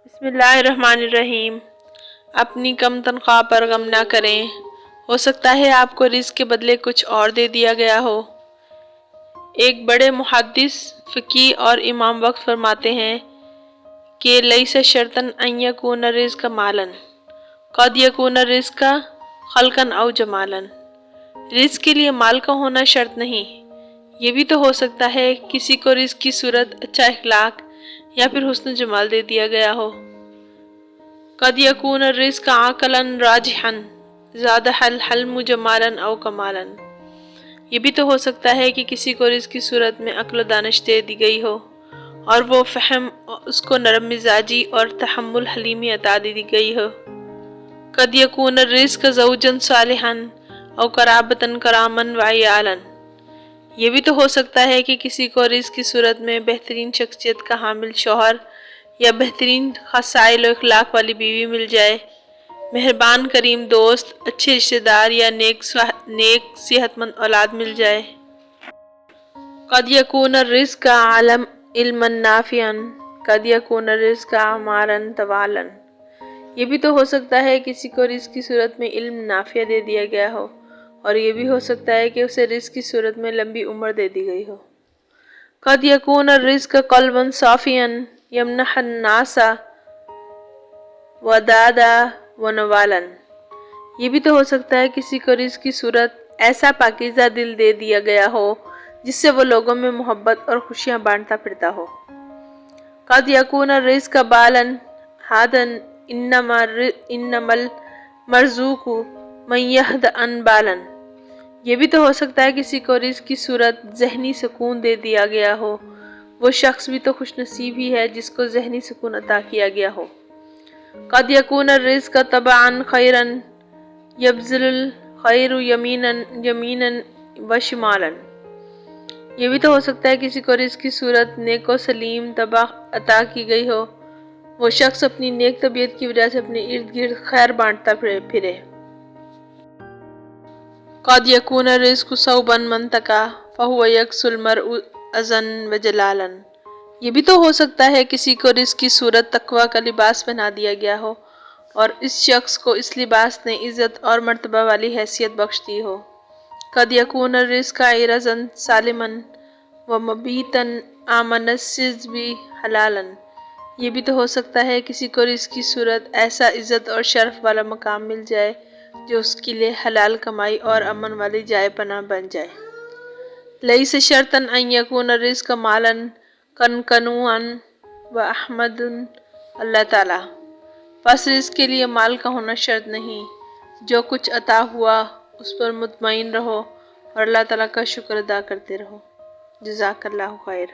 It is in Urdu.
بسم اللہ الرحمن الرحیم۔ اپنی کم تنخواہ پر غم نہ کریں، ہو سکتا ہے آپ کو رزق کے بدلے کچھ اور دے دیا گیا ہو۔ ایک بڑے محدث، فقیہ اور امام وقت فرماتے ہیں کہ لیس شرطاً ان یکون الرزق مالاً قد یکون الرزق خلقاً او جمالاً۔ رزق کے لیے مال کا ہونا شرط نہیں، یہ بھی تو ہو سکتا ہے کسی کو رزق کی صورت اچھا اخلاق یا پھر حسن جمال دے دیا گیا ہو۔ قد یکون الرزق عاقلاً راجحاً زادہ الحلم جمالاً او کمالاً۔ یہ بھی تو ہو سکتا ہے کہ کسی کو رزق کی صورت میں عقل و دانش دے دی گئی ہو اور وہ فہم اس کو نرم مزاجی اور تحمل حلیمی عطا دی گئی ہو۔ قد یکون الرزق زوجاً صالحاً او قرابةً کراما وعیالاً۔ یہ بھی تو ہو سکتا ہے کہ کسی کو رزق کی صورت میں بہترین شخصیت کا حامل شوہر یا بہترین خصائل و اخلاق والی بیوی مل جائے، مہربان کریم دوست، اچھے رشتہ دار یا نیک صحت مند اولاد مل جائے۔ قد یکون الرزق علما نافعا قد یکون الرزق اعمارا طوالا۔ یہ بھی تو ہو سکتا ہے کسی کو رزق کی صورت میں علم نافع دے دیا گیا ہو، اور یہ بھی ہو سکتا ہے کہ اسے رزق کی صورت میں لمبی عمر دے دی گئی ہو۔ قد یکون الرزق قلبا صافیا یمنح الناس ودادا ونوالا۔ یہ بھی تو ہو سکتا ہے کسی کو رزق کی صورت ایسا پاکیزہ دل دے دیا گیا ہو جس سے وہ لوگوں میں محبت اور خوشیاں بانٹتا پھرتا ہو۔ قد یکون الرزق بالا ہادا انما المرزوق من یہد عن بالا۔ یہ بھی تو ہو سکتا ہے کسی کو رزق کی صورت ذہنی سکون دے دیا گیا ہو، وہ شخص بھی تو خوش نصیب ہی ہے جس کو ذہنی سکون عطا کیا گیا ہو۔ قد یکون الرزق طبعا خیرا یبذل الخیر یمینا و شمالا۔ یہ بھی تو ہو سکتا ہے کسی کو رزق کی صورت نیک و سلیم طبع عطا کی گئی ہو، وہ شخص اپنی نیک طبیعت کی وجہ سے اپنے ارد گرد خیر بانٹتا پھرے۔ قد یکون الرزق ثوبا منتقا فہو یکسو المرء عزا و جلالا۔ یہ بھی تو ہو سکتا ہے کسی کو رزق کی صورت تقویٰ کا لباس پہنا دیا گیا ہو اور اس شخص کو اس لباس نے عزت اور مرتبہ والی حیثیت بخش دی ہو۔ قد یکون الرزق عرضا سالما و مبیتا آمن السجب حلالا۔ یہ بھی تو ہو سکتا ہے کسی کو رزق کی صورت ایسا عزت اور شرف والا مقام مل جائے جو اس کے لیے حلال کمائی اور امن والی جائے پناہ بن جائے۔ لیس شرطا ان یکون الرزق مالا کنوعا و احمد اللہ تعالی۔ پس رزق کے لیے مال کا ہونا شرط نہیں، جو کچھ عطا ہوا اس پر مطمئن رہو اور اللہ تعالیٰ کا شکر ادا کرتے رہو۔ جزاک اللہ خیر۔